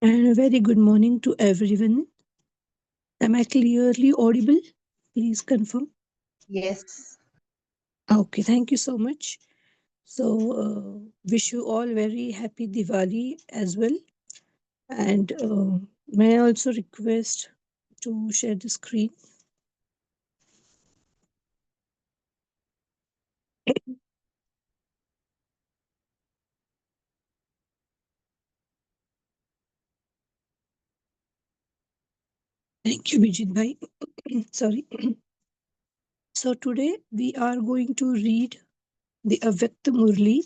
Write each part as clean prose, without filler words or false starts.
And a very good morning to everyone. Am I clearly audible? Please confirm. Yes. Okay, thank you so much. So, wish you all very happy Diwali as well. And may I also request to share the screen? Thank you, Bijit Bhai. Sorry. So, today we are going to read the Avyakta Murli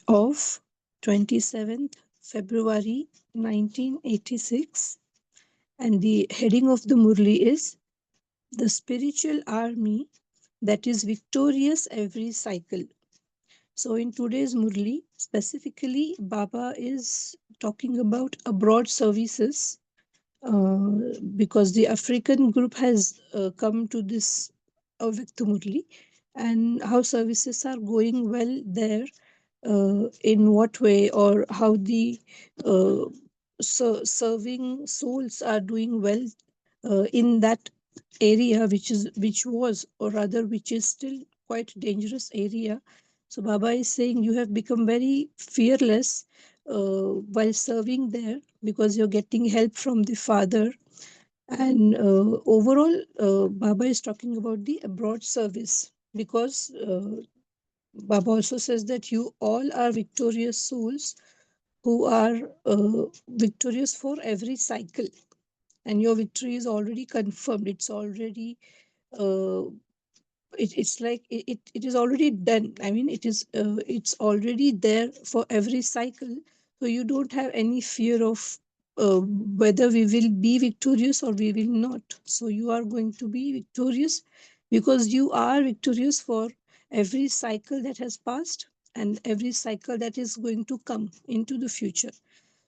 of 27th February 1986. And the heading of the Murli is the spiritual army that is victorious every cycle. So, in today's Murli, specifically, Baba is talking about abroad services uh, because the African group has come to this Avyakta Murli and how services are going well there, in what way, or how the uh, serving souls are doing well in that area which was, or rather which is still quite dangerous area. So Baba is saying you have become very fearless while serving there because you're getting help from the father. And overall, Baba is talking about the abroad service because Baba also says that you all are victorious souls who are victorious for every cycle, and your victory is already confirmed. It's already uh, it's like it is already done. I mean, it's already there for every cycle. So you don't have any fear of whether we will be victorious or we will not. So you are going to be victorious because you are victorious for every cycle that has passed and every cycle that is going to come into the future.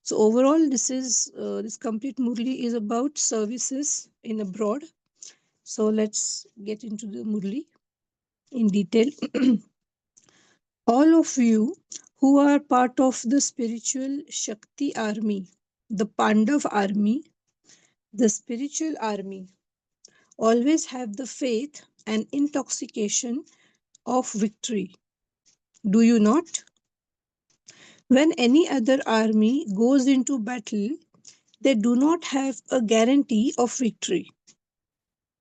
So overall, this complete Murli is about services in abroad. So let's get into the Murli in detail. All of you who are part of the spiritual Shakti army, the Pandav army, the spiritual army, always have the faith and intoxication of victory. Do you not? When any other army goes into battle, they do not have a guarantee of victory.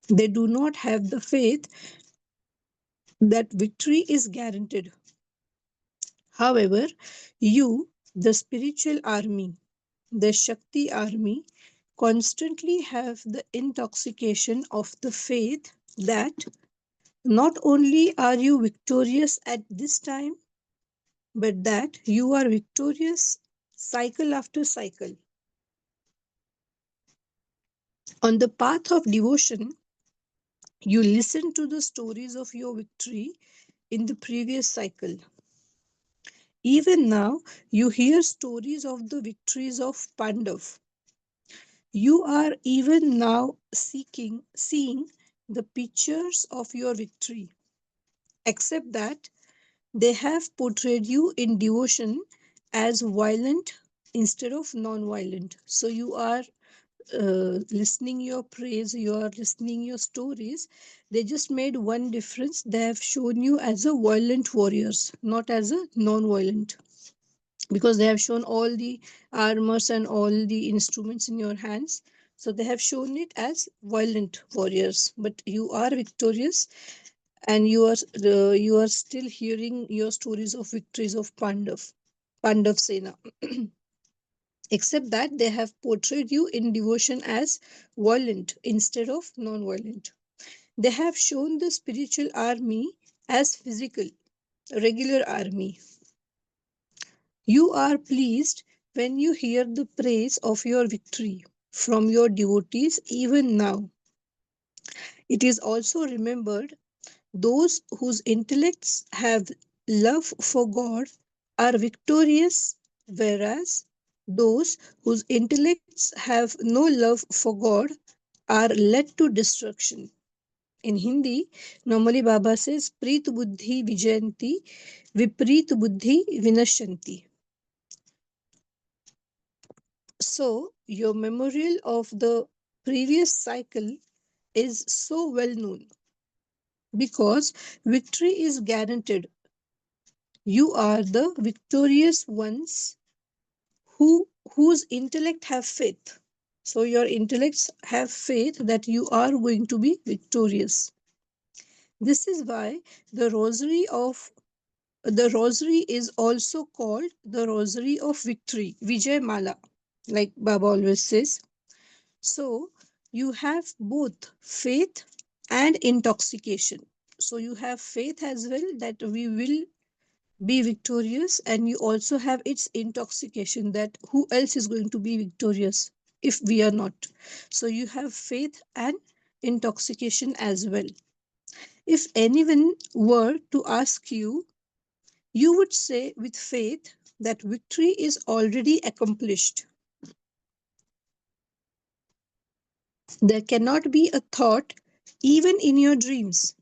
They do not have the faith that victory is guaranteed. However, you, the spiritual army, the Shakti army, constantly have the intoxication of the faith that not only are you victorious at this time, but that you are victorious cycle after cycle. On the path of devotion, you listen to the stories of your victory in the previous cycle. Even now, you hear stories of the victories of Pandav. You are even now seeing the pictures of your victory, except that they have portrayed you in devotion as violent instead of non-violent. So you are listening your praise, you are listening your stories. They just made one difference. They have shown you as a violent warriors, not as a non-violent, because they have shown all the armors and all the instruments in your hands. So they have shown it as violent warriors, but you are victorious, and you are still hearing your stories of victories of Pandav Sena. Except that they have portrayed you in devotion as violent instead of non-violent. They have shown the spiritual army as physical, regular army. You are pleased when you hear the praise of your victory from your devotees even now. It is also remembered those whose intellects have love for God are victorious, whereas those whose intellects have no love for God are led to destruction. In Hindi, normally Baba says, Preet Buddhi Vijayanti, Vipreet Buddhi Vinashanti. So, your memorial of the previous cycle is so well known because victory is guaranteed. You are the victorious ones whose intellect have faith. So your intellects have faith that you are going to be victorious. This is why the rosary is also called the rosary of victory, Vijay Mala, like Baba always says. So you have both faith and intoxication. So you have faith as well that we will be victorious, and you also have its intoxication that who else is going to be victorious if we are not. So you have faith and intoxication as well. If anyone were to ask you, you would say with faith that victory is already accomplished. There cannot be a thought, even in your dreams,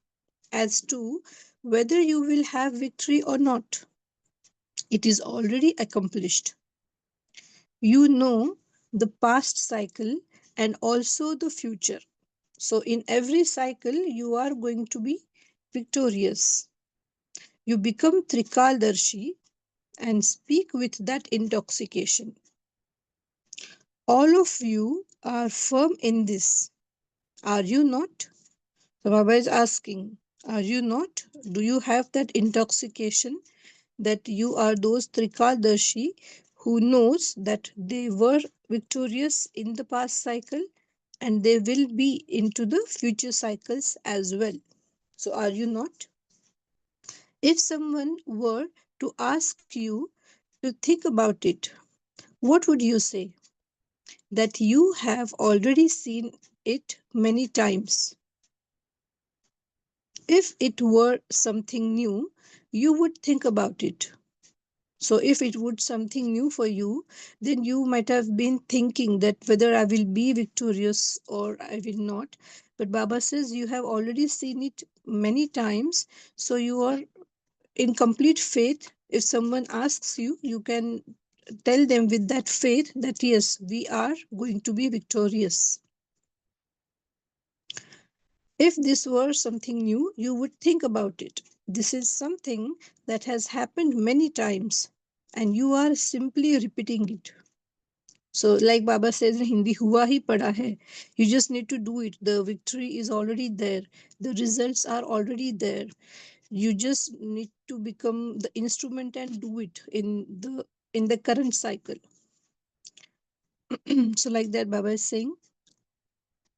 as to whether you will have victory or not. It is already accomplished. You know the past cycle and also the future. So, in every cycle, you are going to be victorious. You become Trikaldarshi and speak with that intoxication. All of you are firm in this. Are you not? So Baba is asking, are you not? Do you have that intoxication that you are those Trikaldarshi who knows that they were victorious in the past cycle and they will be into the future cycles as well? So are you not? If someone were to ask you to think about it, what would you say? That you have already seen it many times. If it were something new, you would think about it. So if it would something new for you, then you might have been thinking that whether I will be victorious or I will not. But Baba says you have already seen it many times, so you are in complete faith. If someone asks you, you can tell them with that faith that yes, we are going to be victorious. If this were something new, you would think about it. This is something that has happened many times and you are simply repeating it. So, like Baba says in Hindi, hua hi pada hai. You just need to do it. The victory is already there. The results are already there. You just need to become the instrument and do it in the current cycle. So, like that, Baba is saying,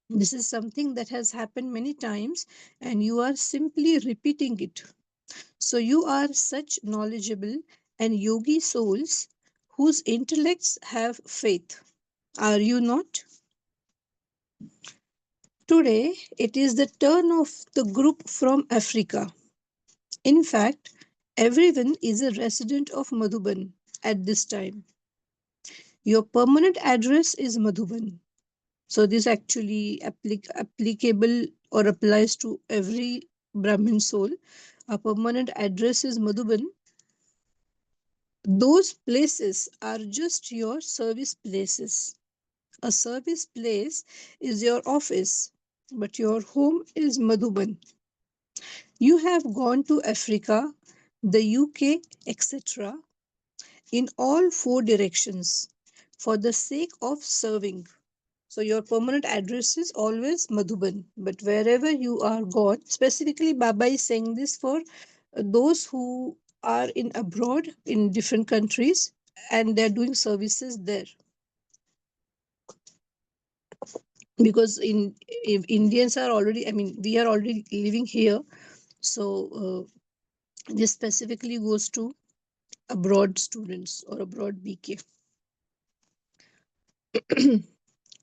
this is something that has happened many times, and you are simply repeating it. So, you are such knowledgeable and yogi souls whose intellects have faith. Are you not? Today, it is the turn of the group from Africa. In fact, everyone is a resident of Madhuban at this time. Your permanent address is Madhuban. So, this actually applicable or applies to every Brahmin soul. A permanent address is Madhuban. Those places are just your service places. A service place is your office, but your home is Madhuban. You have gone to Africa, the UK, etc., in all four directions for the sake of serving. So your permanent address is always Madhuban, but wherever you are gone, specifically Baba is saying this for those who are in abroad in different countries and they're doing services there. Because in if Indians are already, I mean, we are already living here, so this specifically goes to abroad students or abroad BK.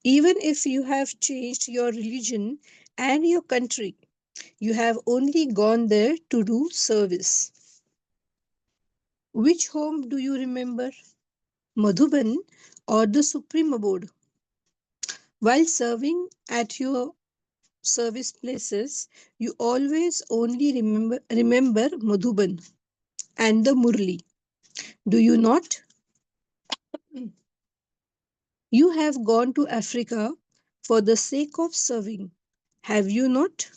Even if you have changed your religion and your country, you have only gone there to do service. Which home do you remember? Madhuban or the Supreme Abode? While serving at your service places, you always only remember Madhuban and the Murli. Do you not? You have gone to Africa for the sake of serving, have you not?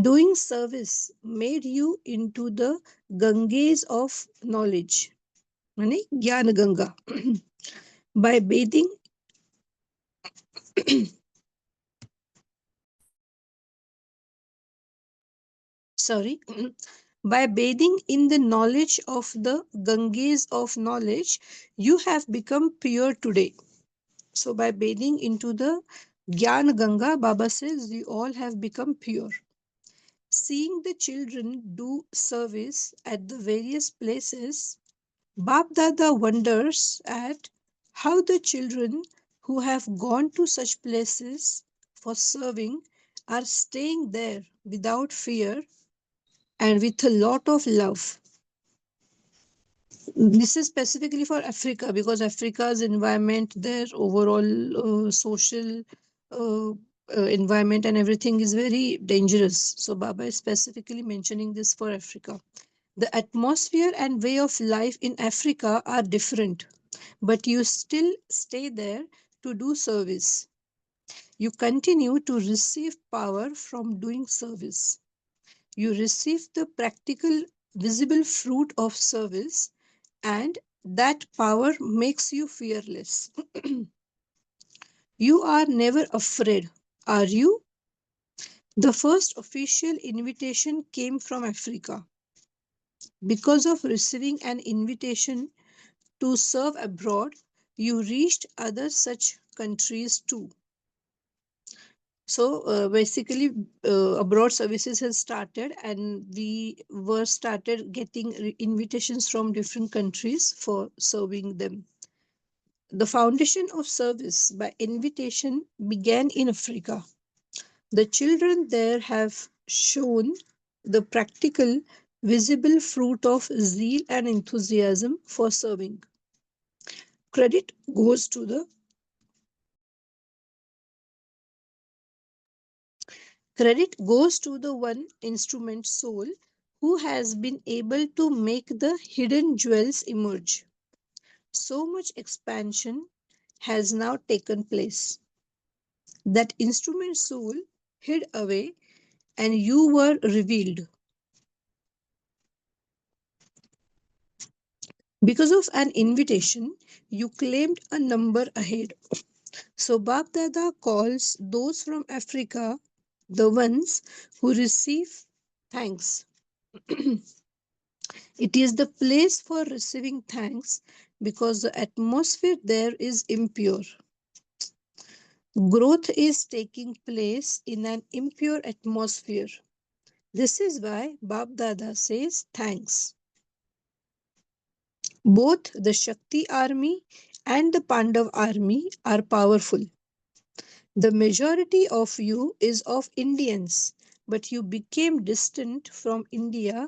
Doing service made you into the Ganges of knowledge, यानी ज्ञान Ganga. By bathing, sorry, by bathing in the knowledge of the Ganges of knowledge, you have become pure today. So, by bathing into the Gyan Ganga, Baba says, you all have become pure. Seeing the children do service at the various places, Bab Dada wonders at how the children who have gone to such places for serving are staying there without fear and with a lot of love. This is specifically for Africa because Africa's environment, their overall social uh, environment and everything is very dangerous. So Baba is specifically mentioning this for Africa. The atmosphere and way of life in Africa are different, but you still stay there to do service. You continue to receive power from doing service. You receive the practical, visible fruit of service, and that power makes you fearless. You are never afraid, are you? The first official invitation came from Africa. Because of receiving an invitation to serve abroad, you reached other such countries too. So basically, abroad services has started, and we were started getting invitations from different countries for serving them. The foundation of service by invitation began in Africa. The children there have shown the practical, visible fruit of zeal and enthusiasm for serving. Credit goes to the Credit goes to the one instrument soul who has been able to make the hidden jewels emerge. So much expansion has now taken place. That instrument soul hid away and you were revealed. Because of an invitation, you claimed a number ahead. So Bab Dada calls those from Africa the ones who receive thanks. It is the place for receiving thanks because the atmosphere there is impure. Growth is taking place in an impure atmosphere. This is why Bab Dada says thanks. Both the Shakti army and the Pandav army are powerful. The majority of you is of Indians, but you became distant from India,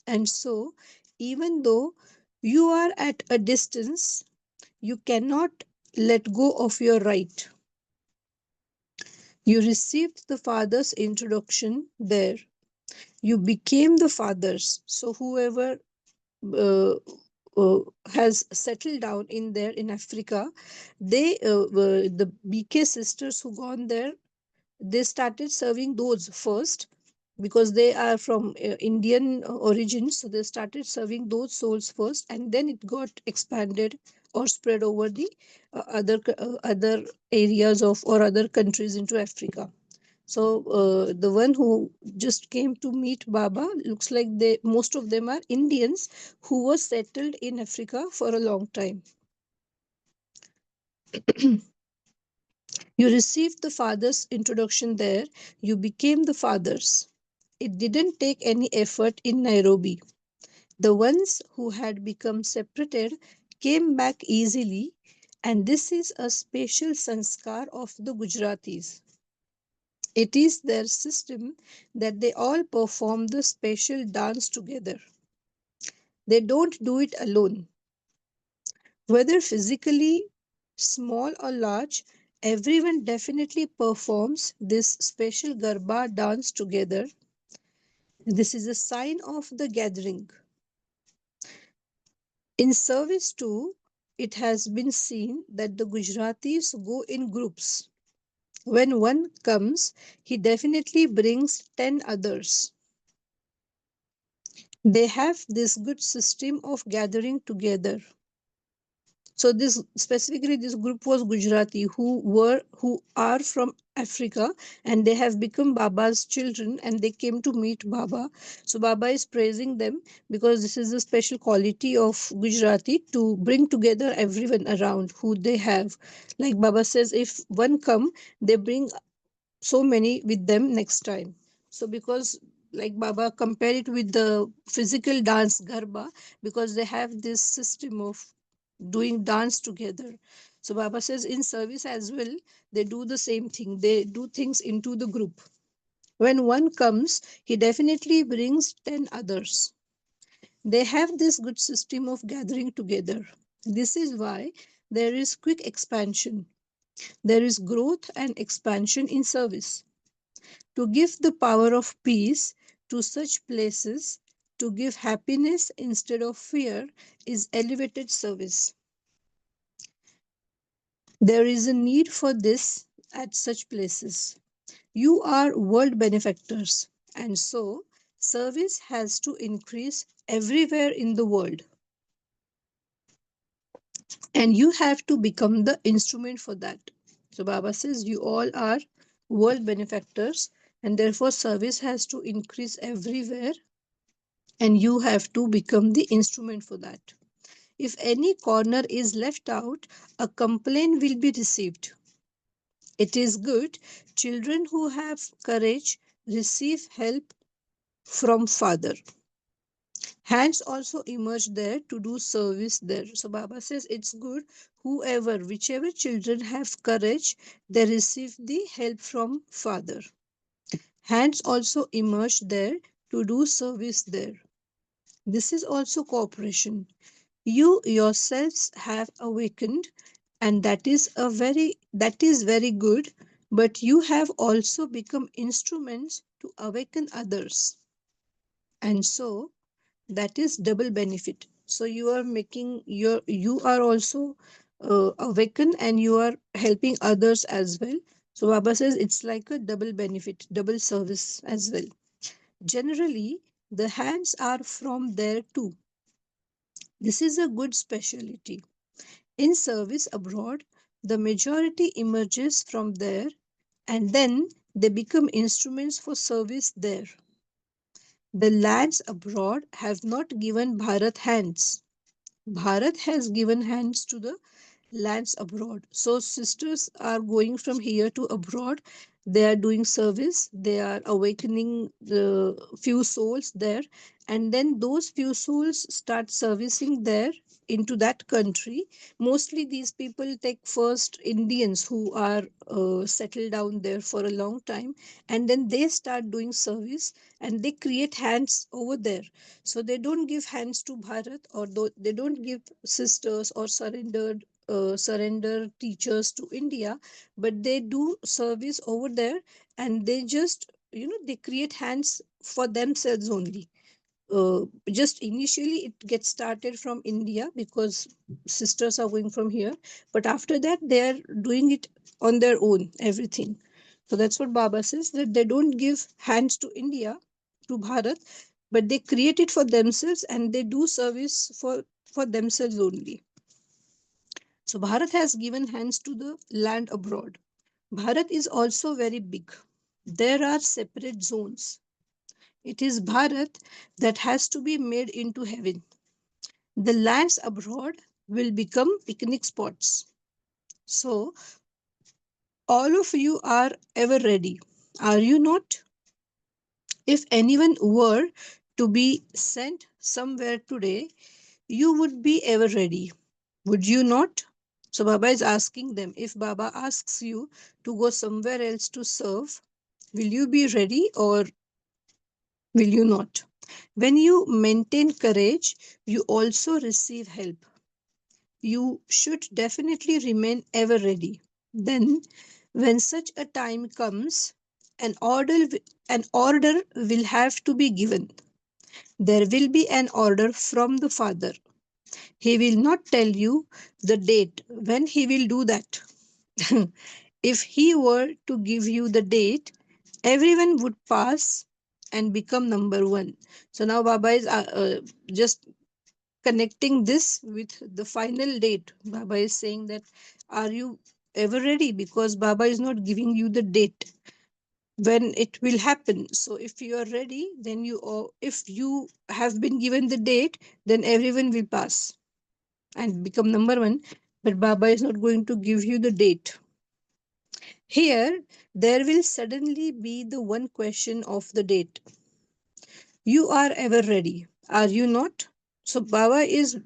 and so, even though you are at a distance, you cannot let go of your right. You received the Father's introduction there. You became the fathers. So, whoever uh, has settled down in there in Africa, they were the BK sisters who gone there, they started serving those first because they are from Indian origin. So they started serving those souls first, and then it got expanded or spread over the other areas of or other countries into Africa. So the one who just came to meet Baba looks like they most of them are Indians who were settled in Africa for a long time. You received the father's introduction there. You became the fathers. It didn't take any effort in Nairobi. The ones who had become separated came back easily, and this is a special sanskar of the Gujaratis. It is their system that they all perform the special dance together. They don't do it alone. Whether physically small or large, everyone definitely performs this special Garba dance together. This is a sign of the gathering. In service too, it has been seen that the Gujaratis go in groups. When one comes, he definitely brings 10 others. They have this good system of gathering together. So this specifically this group was Gujarati who are from Africa, and they have become Baba's children and they came to meet Baba. So Baba is praising them because this is a special quality of Gujarati to bring together everyone around who they have. Like Baba says, if one come, they bring so many with them next time. So because like Baba compare it with the physical dance Garba, because they have this system of doing dance together. So Baba says in service as well, they do the same thing. They do things into the group. When one comes, he definitely brings 10 others. They have this good system of gathering together. This is why there is quick expansion. There is growth and expansion in service. To give the power of peace to such places, to give happiness instead of fear, is elevated service. There is a need for this at such places. You are world benefactors, and so service has to increase everywhere in the world. And you have to become the instrument for that. So, Baba says, you all are world benefactors, and therefore, service has to increase everywhere, and you have to become the instrument for that. If any corner is left out, a complaint will be received. It is good. Children who have courage receive help from Father. Hands also emerge there to do service there. So Baba says it's good. Whichever children have courage, they receive the help from Father. Hands also emerge there to do service there. This is also cooperation. You yourselves have awakened, and that is very good, but you have also become instruments to awaken others, and so that is double benefit. So you are also awakened and you are helping others as well. So Baba says it's like a double benefit, double service as well. Generally the hands are from there too. This is a good specialty. In service abroad, the majority emerges from there, and then they become instruments for service there. The lands abroad have not given Bharat hands. Bharat has given hands to the lands abroad. So sisters are going from here to abroad. They are doing service. They are awakening the few souls there, and then those few souls start servicing there into that country. Mostly these people take first Indians who are settled down there for a long time, and then they start doing service and they create hands over there. So they don't give hands to Bharat, or they don't give sisters or surrender teachers to India, but they do service over there, and they just they create hands for themselves only. Just initially it gets started from India because sisters are going from here, but after that they are doing it on their own, everything. So that's what Baba says, that they don't give hands to India, to Bharat, but they create it for themselves and they do service for themselves only. So Bharat has given hands to the land abroad. Bharat is also very big. There are separate zones. It is Bharat that has to be made into heaven. The lands abroad will become picnic spots. So all of you are ever ready. Are you not? If anyone were to be sent somewhere today, you would be ever ready. Would you not? So Baba is asking them, if Baba asks you to go somewhere else to serve, will you be ready or will you not? When you maintain courage, you also receive help. You should definitely remain ever ready. Then, when such a time comes, an order will have to be given. There will be an order from the Father. He will not tell you the date when he will do that. If he were to give you the date, everyone would pass and become number one. So now Baba is just connecting this with the final date. Baba is saying that, are you ever ready? Because Baba is not giving you the date when it will happen. So if you are ready, then if you have been given the date, then everyone will pass and become number one. But Baba is not going to give you the date. Here, there will suddenly be the one question of the date. You are ever ready, are you not? So Baba is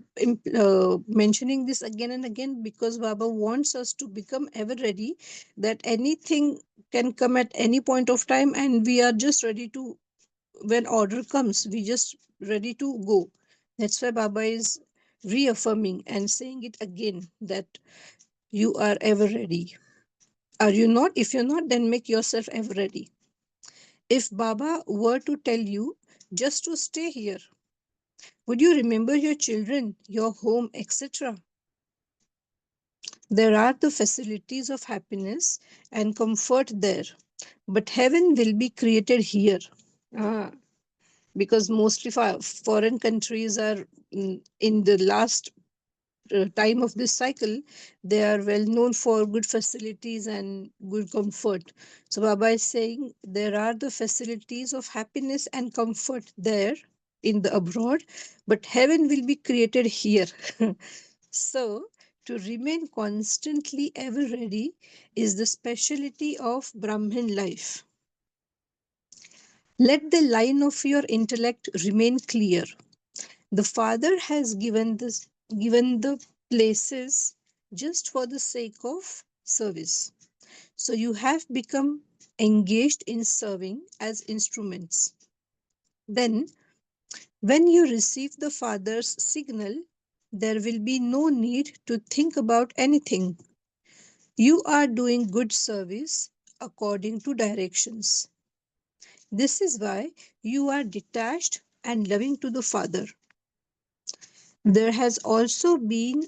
mentioning this again and again because Baba wants us to become ever ready, that anything can come at any point of time and we are just ready to, when order comes, we just ready to go. That's why Baba is reaffirming and saying it again, that you are ever ready. Are you not? If you're not, then make yourself ever ready. If Baba were to tell you just to stay here, would you remember your children, your home, etc.? There are the facilities of happiness and comfort there, but heaven will be created here. Ah, because mostly foreign countries are, in the last time of this cycle, they are well known for good facilities and good comfort. So Baba is saying there are the facilities of happiness and comfort there in the abroad, but heaven will be created here. So to remain constantly ever ready is the specialty of Brahmin life. Let the line of your intellect remain clear. The Father has given the places just for the sake of service. So you have become engaged in serving as instruments. Then, when you receive the Father's signal, there will be no need to think about anything. You are doing good service according to directions. This is why you are detached and loving to the Father. There has also been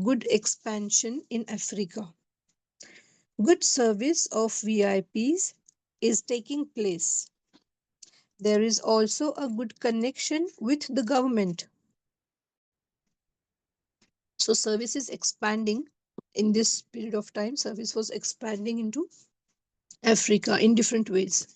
good expansion in Africa. Good service of VIPs is taking place. There is also a good connection with the government. So, service is expanding in this period of time. Service was expanding into Africa in different ways.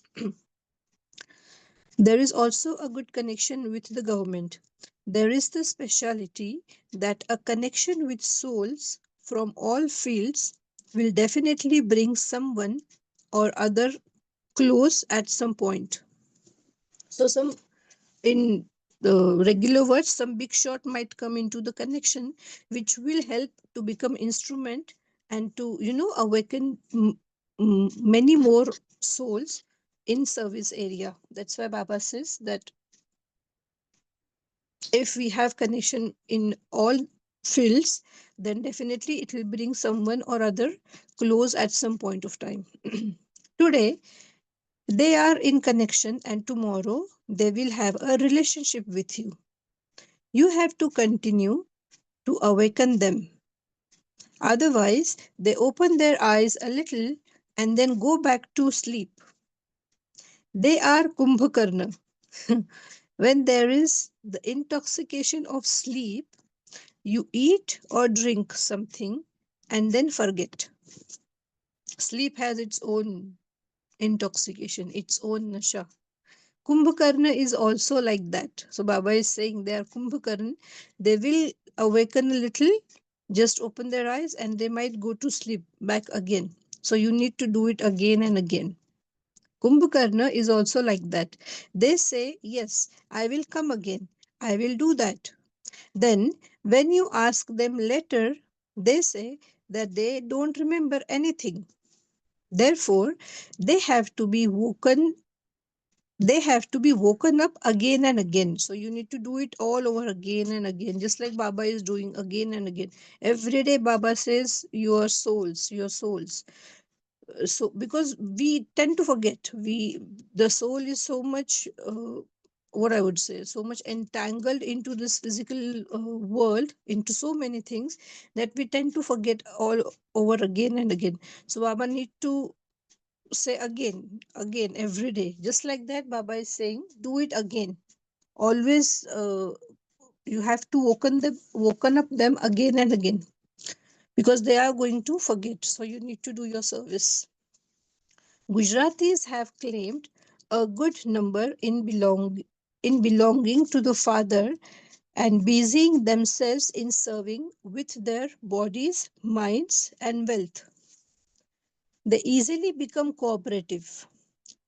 There is also a good connection with the government. There is the speciality that a connection with souls from all fields will definitely bring someone or other close at some point. So, some in the regular words, some big shot might come into the connection, which will help to become instrument and to, awaken many more souls in service area. That's why Baba says that if we have connection in all fields, then definitely it will bring someone or other close at some point of time. Today they are in connection and tomorrow they will have a relationship with you. You have to continue to awaken them. Otherwise, they open their eyes a little and then go back to sleep. They are Kumbhakarna. When there is the intoxication of sleep, you eat or drink something and then forget. Sleep has its own intoxication, its own nasha. Kumbhakarna is also like that. So Baba is saying they are Kumbhakarna. They will awaken a little, just open their eyes, and they might go to sleep back again. So you need to do it again and again. Kumbhakarna is also like that. They say, yes, I will come again. I will do that. Then, when you ask them later, they say that they don't remember anything. Therefore, they have to be woken they have to be woken up again and again. So you need to do it all over again and again, just like Baba is doing again and again. Every day Baba says, your souls, your souls. So because we tend to forget, the soul is so much what I would say, so much entangled into this physical world, into so many things, that we tend to forget all over again and again. So Baba need to say again, again, every day. Just like that, Baba is saying, do it again. Always, you have to woken up them again and again, because they are going to forget. So you need to do your service. Gujaratis have claimed a good number in belonging to the Father and busying themselves in serving with their bodies, minds, and wealth. They easily become cooperative.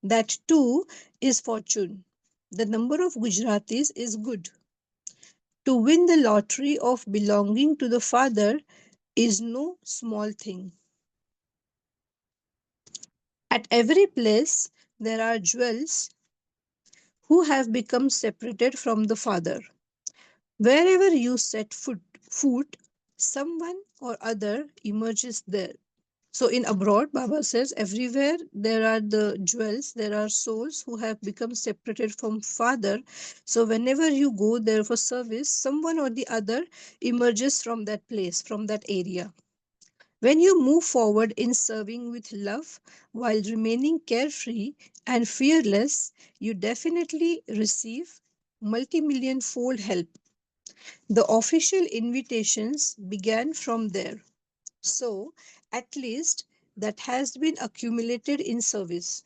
That too is fortune. The number of Gujaratis is good. To win the lottery of belonging to the Father is no small thing. At every place, there are jewels who have become separated from the Father. Wherever you set foot, someone or other emerges there. So in abroad, Baba says, everywhere there are the jewels, there are souls who have become separated from Father. So whenever you go there for service, someone or the other emerges from that place, from that area. When you move forward in serving with love while remaining carefree and fearless, you definitely receive multi-million fold help. The official invitations began from there. So, at least that has been accumulated in service.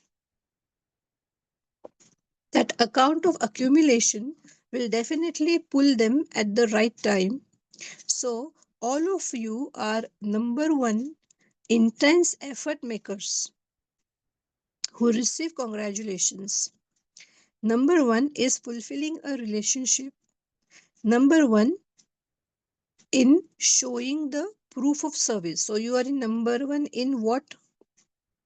That account of accumulation will definitely pull them at the right time. So, all of you are number one intense effort makers who receive congratulations. Number one is fulfilling a relationship. Number one in showing the proof of service. So, you are in number one in what?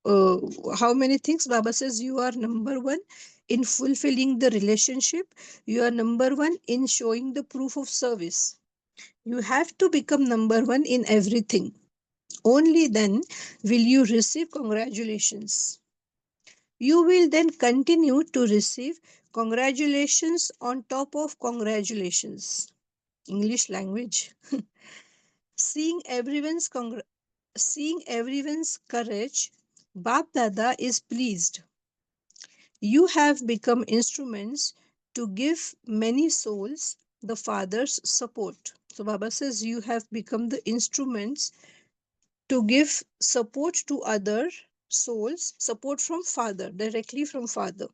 uh, how many things? Baba says you are number one in fulfilling the relationship. You are number one in showing the proof of service. You have to become number one in everything. Only then will you receive congratulations. You will then continue to receive congratulations on top of congratulations. English language. Seeing everyone's courage, Bap Dada is pleased. You have become instruments to give many souls the Father's support. So Baba says you have become the instruments to give support to other souls, support from Father, directly from Father.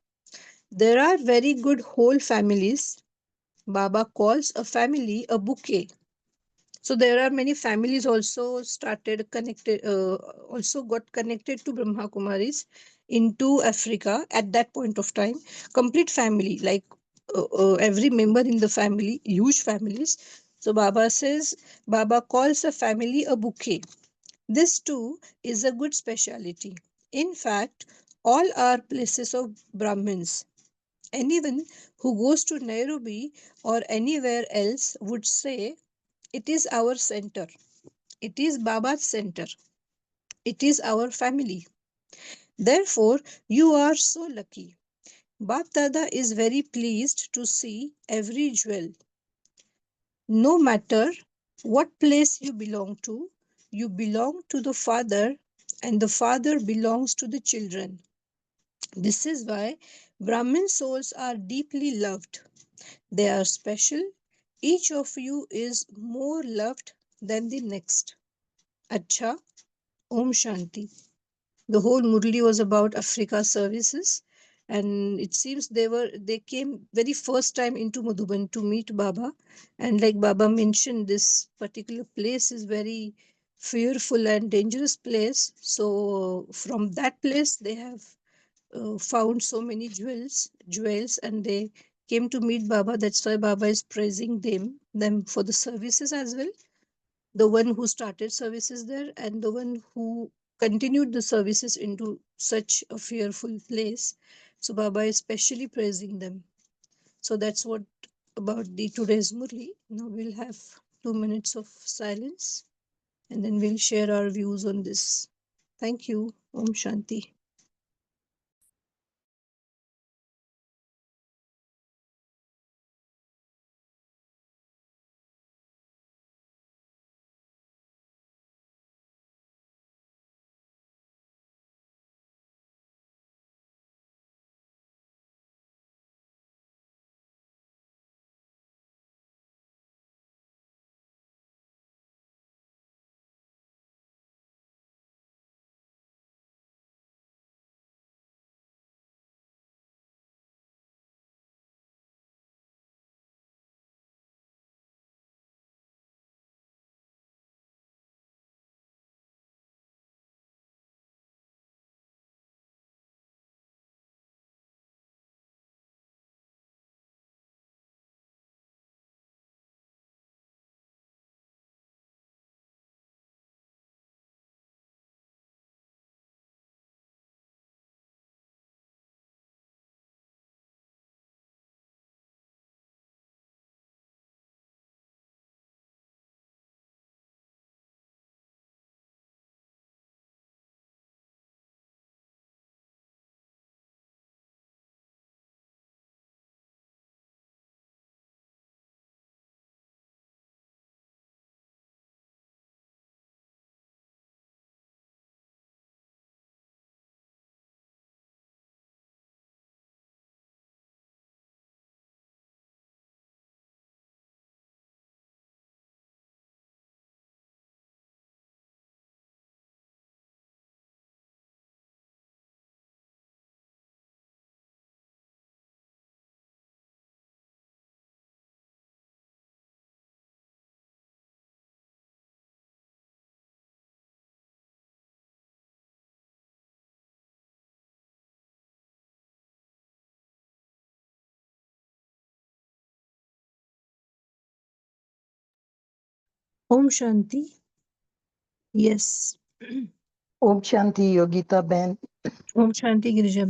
There are very good whole families. Baba calls a family a bouquet. So there are many families also started connected, also got connected to Brahma Kumaris into Africa at that point of time. Complete family, like every member in the family, huge families. So Baba says, Baba calls a family a bouquet. This too is a good speciality. In fact, all are places of Brahmins. Anyone who goes to Nairobi or anywhere else would say it is our center. It is Baba's center. It is our family. Therefore, you are so lucky. Bap Dada is very pleased to see every jewel. No matter what place you belong to the Father, and the Father belongs to the children. This is why Brahmin souls are deeply loved. They are special. Each of you is more loved than the next. Acha, Om Shanti. The whole Murli was about Africa services, and it seems they came very first time into Madhuban to meet Baba, and like Baba mentioned, this particular place is very fearful and dangerous place. So from that place they have found so many jewels, and they came to meet Baba. That's why Baba is praising them for the services as well, the one who started services there and the one who continued the services into such a fearful place. So Baba is specially praising them. So that's what about the today's Murli. Now we'll have 2 minutes of silence and then we'll share our views on this. Thank you. Om Shanti. Om Shanti. Yes. Om Shanti Yogita Ben. Om Shanti Girija.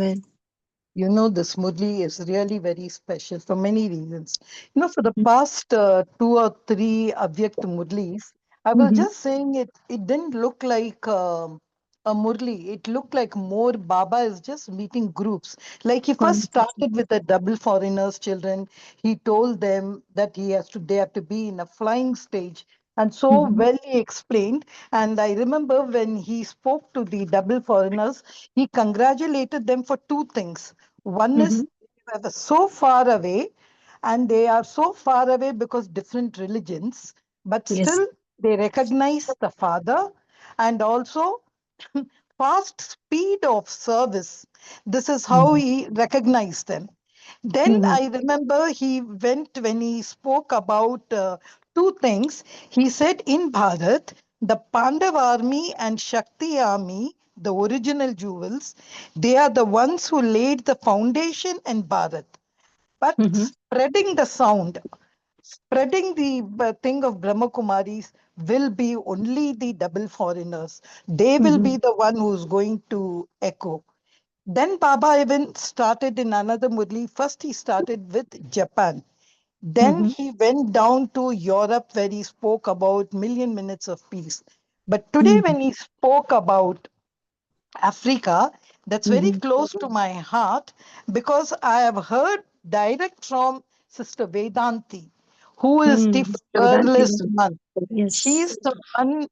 You know, this Murli is really very special for many reasons. You know, for the past two or three Avyakt Murlis, I was Mm-hmm. just saying it didn't look like a Murli. It looked like more Baba is just meeting groups. Like he first Conversation. started with the double foreigners children. He told them that they have to be in a flying stage. And so Mm-hmm. well he explained. And I remember when he spoke to the double foreigners, he congratulated them for two things. One Mm-hmm. is they were so far away, and they are so far away because different religions, but Yes. still they recognize the Father, and also fast speed of service. This is how Mm-hmm. he recognized them. Then Mm-hmm. I remember he went when he spoke about two things. He said in Bharat, the Pandav army and Shakti army, the original jewels, they are the ones who laid the foundation in Bharat. But Mm-hmm. spreading the sound, spreading the thing of Brahma Kumaris will be only the double foreigners. They will Mm-hmm. be the one who's going to echo. Then Baba even started in another Murli. First, he started with Japan. Then Mm-hmm. he went down to Europe where he spoke about million minutes of peace. But today, Mm-hmm. when he spoke about Africa, that's very Mm-hmm. close to my heart because I have heard direct from Sister Vedanti, who is the Mm-hmm. Vedanti. fearless one. She Yes. is the one,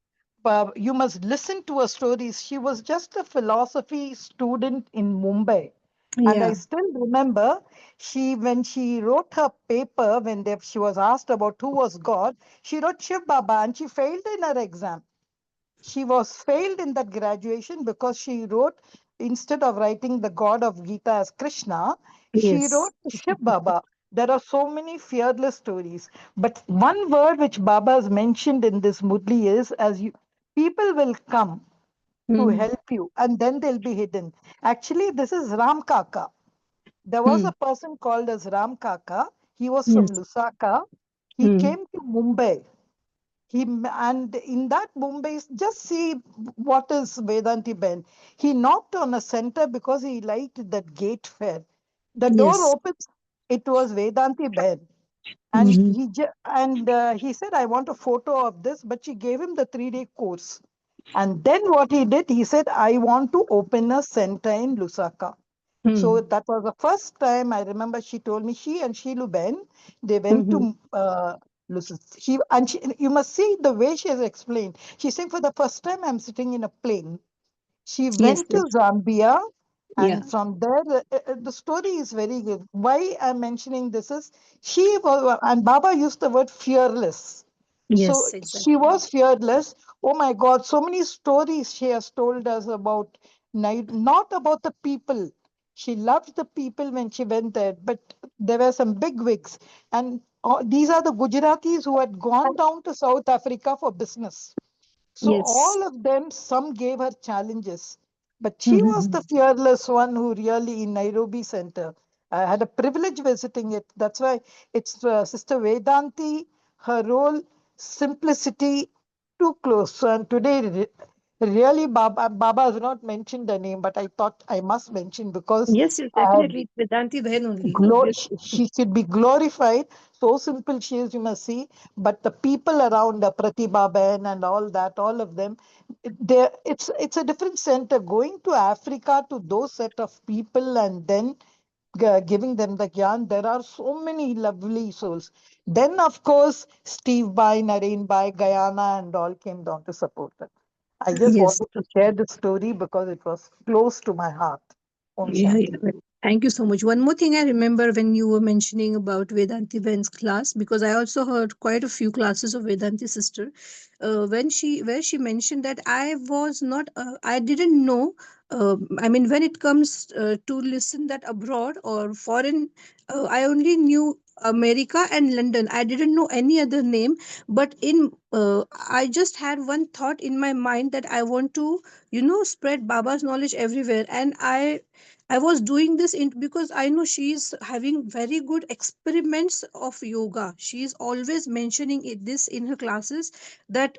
you must listen to her stories. She was just a philosophy student in Mumbai. And I Yeah. still remember when she wrote her paper, she was asked about who was God, she wrote Shiv Baba and she failed in her exam. She was failed in that graduation because she wrote, instead of writing the god of Gita as Krishna, she Yes. wrote Shiv Baba. There are so many fearless stories. But one word which Baba has mentioned in this Murli is people will come to Mm-hmm. help you and then they'll be hidden. Actually, this is Ram Kaka. There was Mm. a person called as Ram Kaka. He was from Yes. Lusaka. He Mm. came to Mumbai. And in that Mumbai, just see what is Vedanti Ben. He knocked on a center because he liked that gate fair. The door Yes. opens, it was Vedanti Ben. And Mm-hmm. he said, I want a photo of this, but she gave him the 3 day course. And then what he did, he said, I want to open a center in Lusaka. So Mm. that was the first time I remember she told me she and Sheelu Ben, they went Mm-hmm. to you must see the way she has explained. She's saying for the first time I'm sitting in a plane. She Yes. went to Yes. Zambia, and Yeah. from there, the story is very good. Why I'm mentioning this is she was, and Baba used the word fearless. So Yes. she Exactly. was fearless. Oh my God, so many stories she has told us about, not about the people. She loved the people when she went there, but there were some big wigs. And these are the Gujaratis who had gone down to South Africa for business. So Yes. all of them, some gave her challenges, but she was Mm-hmm. the fearless one who really in Nairobi Center. I had a privilege visiting it. That's why it's Sister Vedanti, her role, simplicity, too close. So, and today, really, Baba has not mentioned the name, but I thought I must mention because Yes. Yes. I had Definitely. It's Vedanti Bhain only. Obviously. she should be glorified. So simple she is, you must see. But the people around Pratibha Ben and all of them, it's a different center. Going to Africa to those set of people and then giving them the gyan. There are so many lovely souls. Then, of course, Steve Bai, Nareen Bai, Guyana, and all came down to support them. I just Yes. wanted to share the story because it was close to my heart. Om Yeah, Shanti. yeah. Well, thank you so much. One more thing I remember when you were mentioning about Vedanti Ben's class, because I also heard quite a few classes of Vedanti sister, where she mentioned that I was not, I didn't know. I mean, when it comes to listen that abroad or foreign, I only knew America and London. I didn't know any other name, but I just had one thought in my mind that I want to, spread Baba's knowledge everywhere, and I was doing this in because I know she's having very good experiments of yoga. She's always mentioning this in her classes, that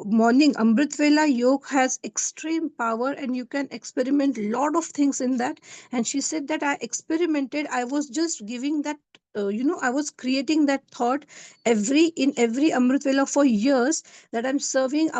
morning Amrit Vela yoga has extreme power and you can experiment lot of things in that. And she said that I experimented. I was just giving that. I was creating that thought every Amrit Vela for years, that I'm serving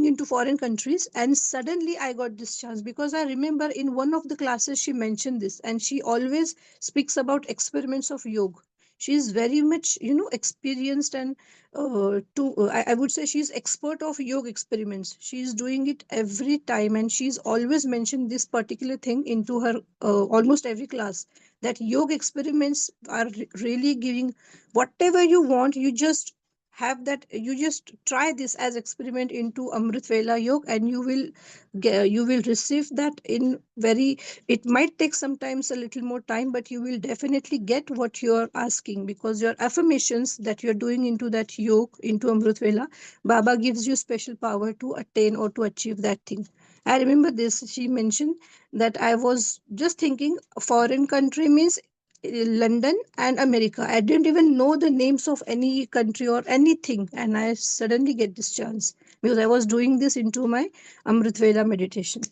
into foreign countries, and suddenly I got this chance because I remember in one of the classes she mentioned this, and she always speaks about experiments of yoga. She is very much, experienced, and I would say she's expert of yoga experiments. She is doing it every time, and she's always mentioned this particular thing into her almost every class, that yoga experiments are really giving whatever you want. You just have that, you just try this as experiment into Amrit Vela yoga, and you will receive that in very, it might take sometimes a little more time, but you will definitely get what you are asking, because your affirmations that you're doing into that yoga, into Amrit Vela, Baba gives you special power to attain or to achieve that thing. I remember this, she mentioned that I was just thinking foreign country means London and America. I didn't even know the names of any country or anything, and I suddenly get this chance because I was doing this into my Amrit Veda meditation.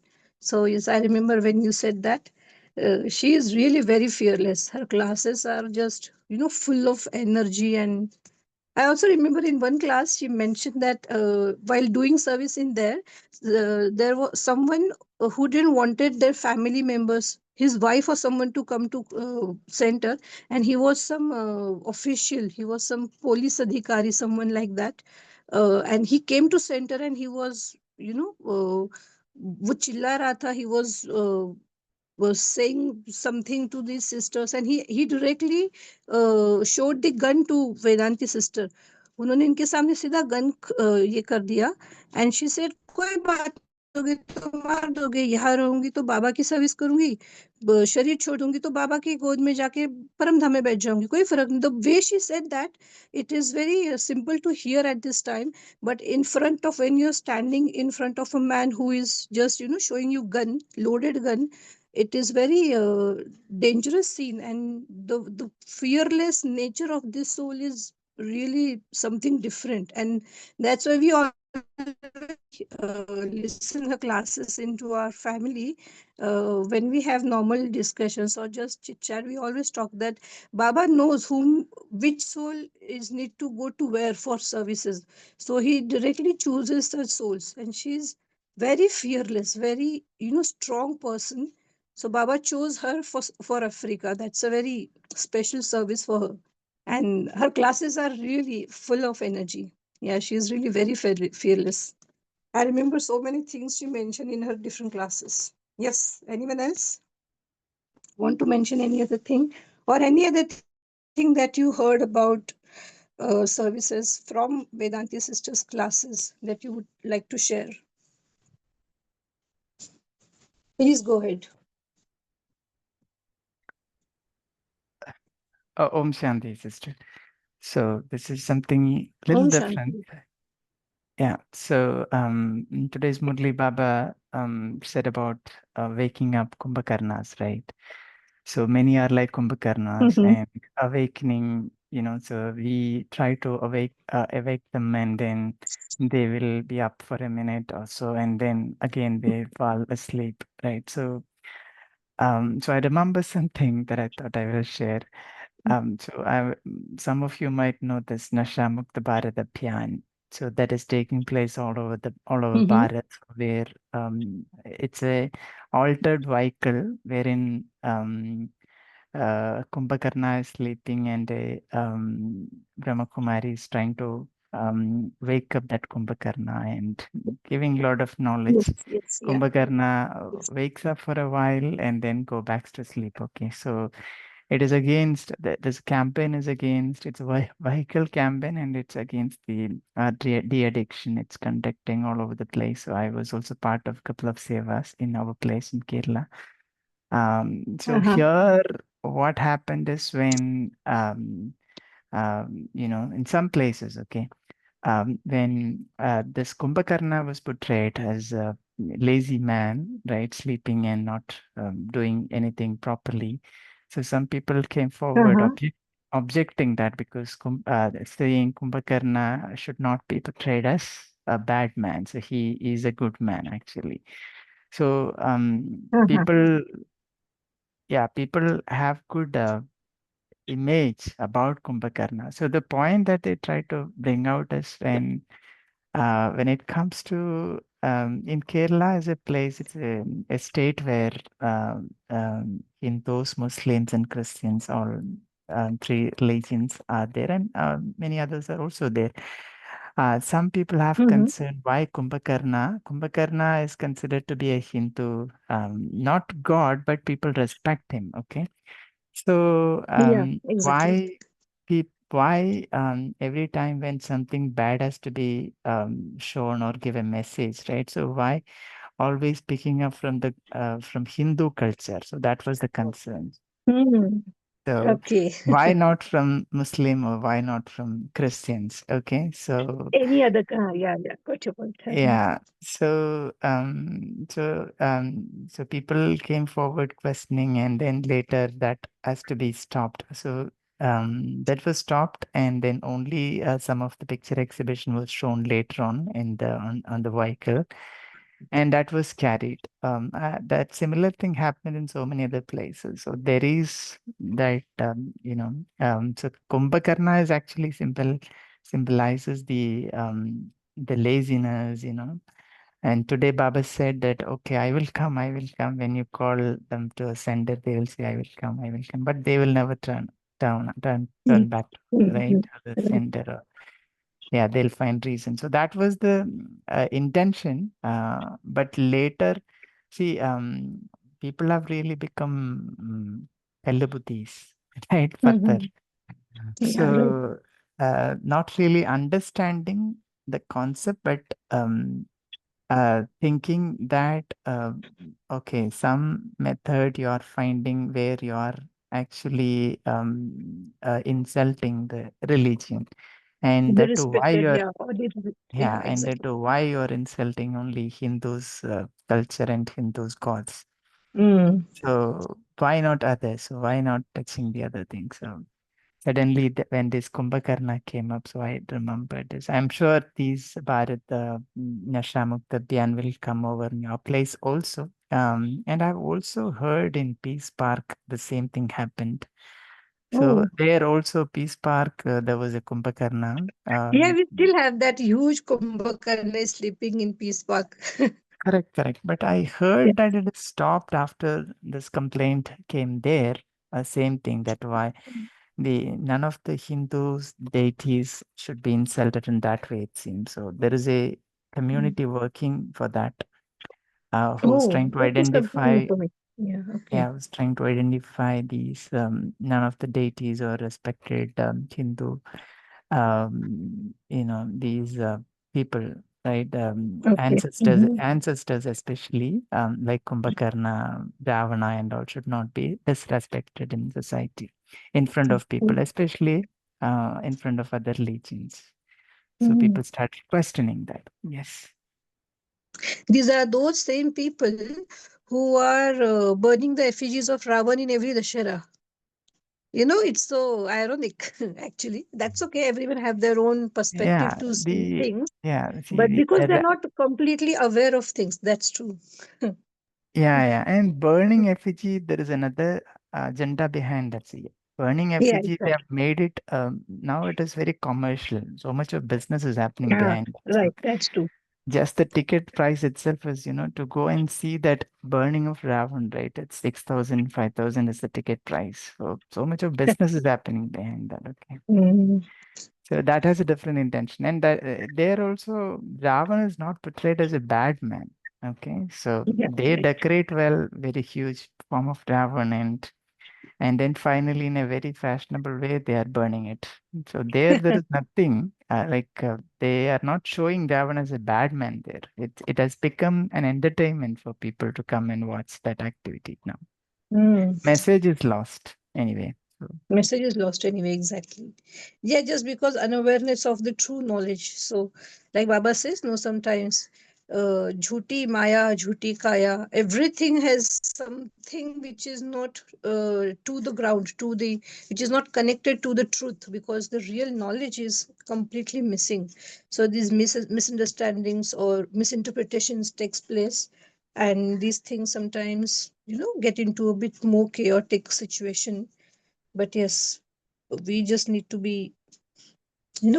So yes, I remember when you said that. She is really very fearless. Her classes are just, full of energy. And I also remember in one class she mentioned that while doing service in there, there was someone who didn't wanted their family members, his wife or someone, to come to center, and he was some official, he was some police adhikari, someone like that, and he came to center and he was, वो चिल्ला रहा था, he was saying something to these sisters, and he directly showed the gun to Vedanti sister. उन्होंने इनके सामने सीधा gun ये कर दिया, एंड शी सेड कोई बात नहीं, मारोगे तो मार दोगे, यहाँ रहूंगी तो बाबा की सर्विस करूंगी, शरीर छोड़ दूंगी तो बाबा की गोद में जाके परम धाम में बैठ जाऊंगी, कोई फर्क नहीं. The way she said that, it is very simple to hear at this time, but in front of, when you're standing in front of a man who is just, showing you gun, loaded gun, it is very dangerous scene. And the fearless nature of this soul is really something different. And that's why we always listen her classes into our family. When we have normal discussions or just chit chat, we always talk that Baba knows whom, which soul is need to go to where for services, so he directly chooses such souls. And she's very fearless, very, strong person. So Baba chose her for Africa. That's a very special service for her. And her classes are really full of energy. Yeah, she's really very fearless. I remember so many things she mentioned in her different classes. Yes, anyone else want to mention any other thing, or any other thing that you heard about services from Vedanti Sisters classes that you would like to share? Please go ahead. Om Shanti, sister. So this is something little Om different. Shanti. Yeah. So today's Murli Baba said about waking up Kumbhakarnas, right? So many are like Kumbhakarnas Mm-hmm. and awakening. So we try to awake them, and then they will be up for a minute or so, and then again they fall asleep, right? So I remember something that I thought I will share. Some of you might know this Nasha Mukta Bharat Abhiyan. So that is taking place all over Mm-hmm. Bharat, where it's a altered vehicle wherein Kumbhakarna is sleeping, and Brahma Kumari is trying to wake up that Kumbhakarna and giving a lot of knowledge. Yes, yes, yeah. Kumbhakarna Yes. wakes up for a while and then go back to sleep. Okay, so it is against this campaign is against, it's a vehicle campaign, and it's against the de-addiction. It's conducting all over the place. So I was also part of a couple of sevas in our place in Kerala. So Uh-huh. here, what happened is when in some places, okay, when this Kumbhakarna was portrayed as a lazy man, right, sleeping and not doing anything properly. So some people came forward Uh-huh. objecting that because saying Kumbhakarna should not be portrayed as a bad man. So he is a good man actually. So Uh-huh. people, yeah, people have good image about Kumbhakarna. So the point that they try to bring out is when it comes to in Kerala as a place, it's a state where Hindus, Muslims, and Christians, all three religions are there, and many others are also there. Some people have Mm-hmm. concern why Kumbhakarna. Kumbhakarna is considered to be a Hindu, not God, but people respect him. Okay, so Yeah, exactly. why every time when something bad has to be shown or give a message, right? So why always picking up from the from Hindu culture? So that was the concern. Hmm. So Okay. why not from Muslim or why not from Christians? Okay, so Any other? Yeah, yeah. Got your point. Uh-huh. yeah, so people came forward questioning, and then later that has to be stopped. So that was stopped, and then only some of the picture exhibition was shown later on in on the vehicle, and that was carried. That similar thing happened in so many other places. So there is that so Kumbhakarna is actually symbolizes the laziness, and today Baba said that, okay, I will come, I will come. When you call them to a sender, they will say, I will come, I will come. But they will never turn back, right? Mm-hmm. To the Right. sender. Yeah, they'll find reason. So that was the intention. But later, see, people have really become Kallabuddhis, right? Pattar. Mm-hmm. Yeah, right. So not really understanding the concept, but thinking that okay, some method you are finding where you are actually insulting the religion, and The that too why respected, you're yeah, yeah, yeah, and that exactly. too why you're insulting only Hindus culture and Hindus gods. Mm. So why not others? So why not touching the other things? So suddenly, when this Kumbhakarna came up, so I remembered this. I'm sure these Bharat Nashamukta Abhiyan will come over in your place also. And I've also heard in Peace Park the same thing happened. So Oh, there also Peace Park, there was a Kumbhakarna. yeah, we still have that huge Kumbhakarna sleeping in Peace Park. Correct, correct. But I Yeah. heard that it stopped after this complaint came there. Same thing that why the none of the Hindus deities should be insulted in that way, it seems. So there is a Mm. community working for that, who's Oh, trying to that is something new identify, for me. Yeah, yeah, okay. who's trying to identify these none of the deities or respected Hindu, these people, right? Okay. Mm-hmm. Ancestors especially, like Kumbhakarna, Ravana, and all should not be disrespected in society, in front of people, especially in front of other religions. So Mm. people start questioning that. Yes. These are those same people who are burning the effigies of Ravan in every Dashera. It's so ironic, actually. That's okay. Everyone have their own perspective Yeah. to see things, See, but because they're not completely aware of things, that's true. yeah. And burning effigy, there is another agenda behind that. See, burning Yeah, effigy, they have exactly. made it, now it is very commercial. So much of business is happening Yeah, behind that. So right. That's true. just the ticket price itself is, to go and see that burning of Ravan, right? It's 6,000, 5,000 is the ticket price. So much of business is happening behind that. Okay. Mm, So that has a different intention. And that there also, Ravan is not portrayed as a bad man. Okay. So yeah, they right. decorate well, very huge form of Ravan, and then finally in a very fashionable way, they are burning it. So there is nothing they are not showing Ravan as a bad man there. It has become an entertainment for people to come and watch that activity now. Mm, Message is lost anyway. Message is lost anyway, exactly. Yeah, just because unawareness of the true knowledge. So like Baba says, no, sometimes jhuti maya, jhuti kaya, everything has something which is not to the ground, to the, which is not connected to the truth, because the real knowledge is completely missing. So these misunderstandings or misinterpretations takes place, and these things sometimes, get into a bit more chaotic situation. But yes, we just need to be,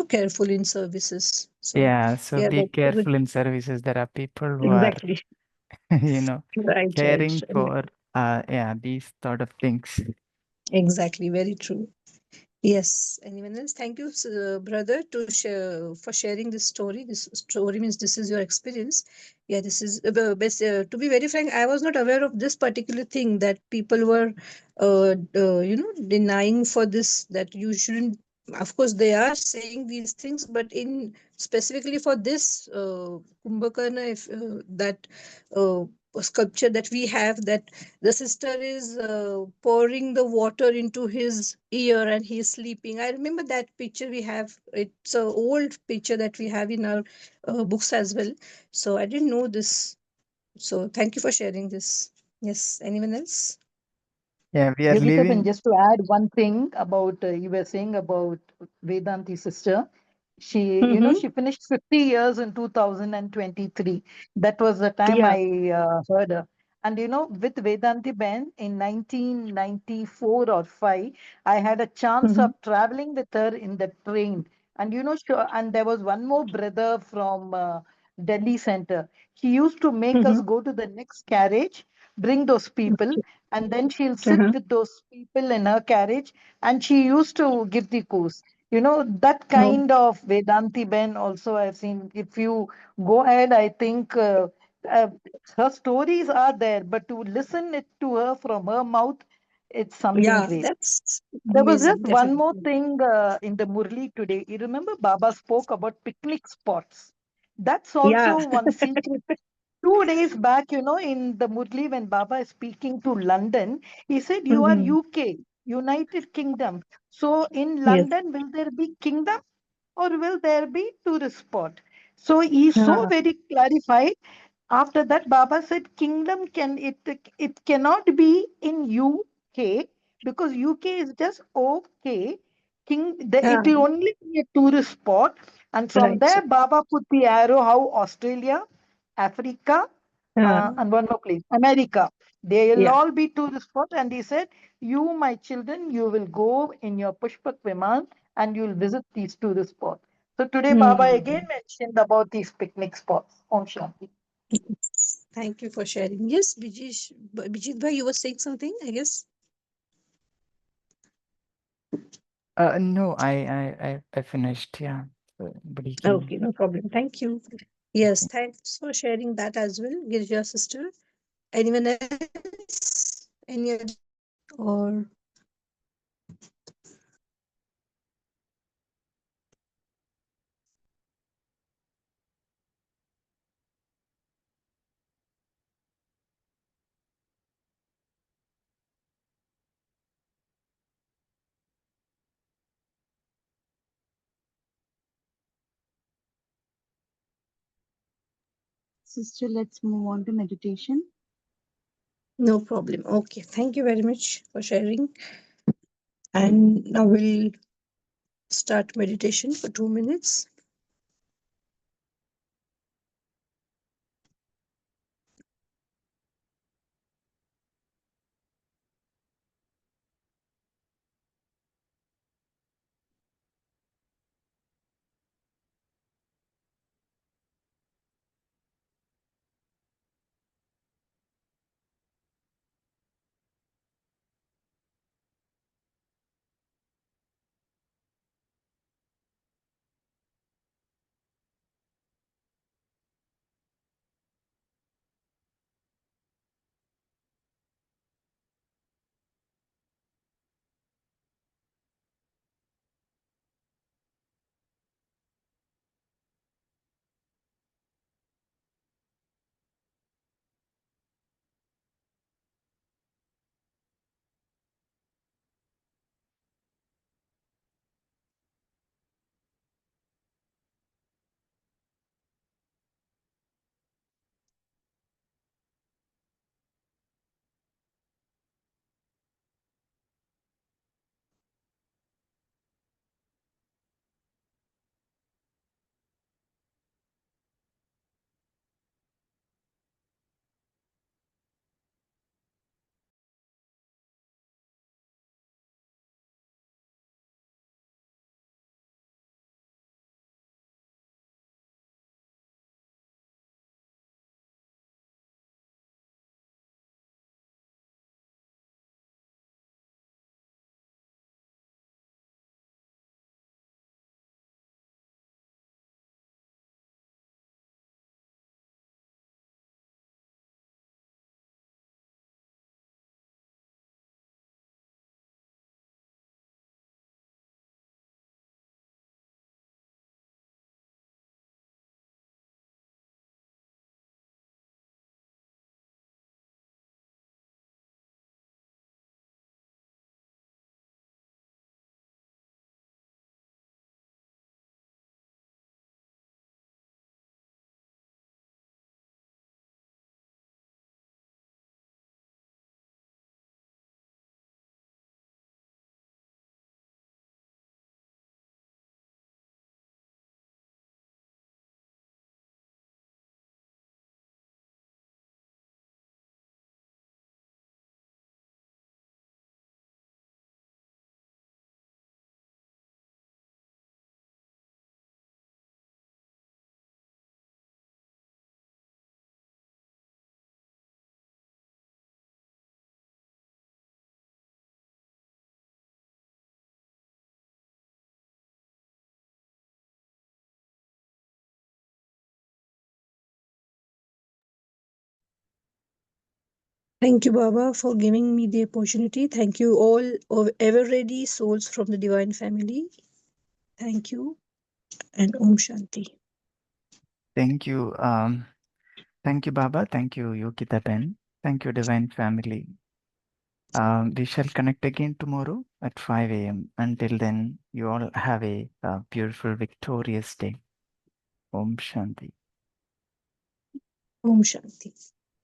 careful in services. So Yeah, so yeah, be that's a good. careful in services. There are people who are, Exactly. you know, Right, right, caring right. for, yeah, these sort of things. Exactly, very true. Yes. Anyone else? Thank you, brother, for sharing this story. This story means this is your experience. Yeah, this is best. To be very frank, I was not aware of this particular thing, that people were, denying for this, that you shouldn't. Of course, they are saying these things, but in specifically for this Kumbhakarna, if that uh, sculpture that we have, that the sister is pouring the water into his ear and he is sleeping. I remember that picture we have. It's a old picture that we have in our books as well. So I didn't know this. So thank you for sharing this. Yes. Anyone else? Yeah, we are Yogita, living. just to add one thing about you were saying about Vedanti sister. Mm-hmm. She finished 50 years in 2023. That was the time Yeah. I heard her. And with Vedanti Ben in 1994 or 5, I had a chance Mm-hmm. of traveling with her in the train. And sure, and there was one more brother from Delhi Center. He used to make Mm-hmm. us go to the next carriage, bring those people, and then she'll sit Uh-huh. with those people in her carriage, and she used to give the course. That Oh, kind of Vedanti Ben also I've seen. If you go ahead, I think uh, her stories are there, but to listen it to her from her mouth, it's something yeah. great. That's There was amazing. just one more Definitely. thing in the Murli today. You remember Baba spoke about picnic spots. That's Yeah. also one secret. 2 days back, in the Murli, when Baba is speaking to London, he said, "You are Mm-hmm. UK, United Kingdom. So in Yes. London, will there be kingdom or will there be tourist spot?" So he so Ah. very clarified. After that, Baba said, "Kingdom it cannot be in UK because UK is just okay. It Ah. will only be a tourist spot." And from Right. there, Baba put the arrow how Australia, Africa, Ah. and one more place, America. They will Yeah. all be tourist spot. And he said, "You, my children, you will go in your Pushpak Viman and you will visit these tourist spots." So today, Baba Hmm. again mentioned about these picnic spots. Om Shanti. Yes. Thank you for sharing. Yes, Bijit bhai, you were saying something, I guess. No, I finished. Yeah, but you can. Okay, no problem. Thank you. Yes, thanks for sharing that as well, Girja sister. Anyone else? Any other or Sister, let's move on to meditation. no problem. Okay, thank you very much for sharing. And now we'll start meditation for 2 minutes. Thank you, Baba, for giving me the opportunity. Thank you all of ever ready souls from the divine family. Thank you and Om Shanti. Thank you. Thank you, Baba. Thank you, Yogita Ben. Thank you, Divine Family. We shall connect again tomorrow at 5 a.m. Until then, you all have a beautiful, victorious day. Om Shanti. Om Shanti.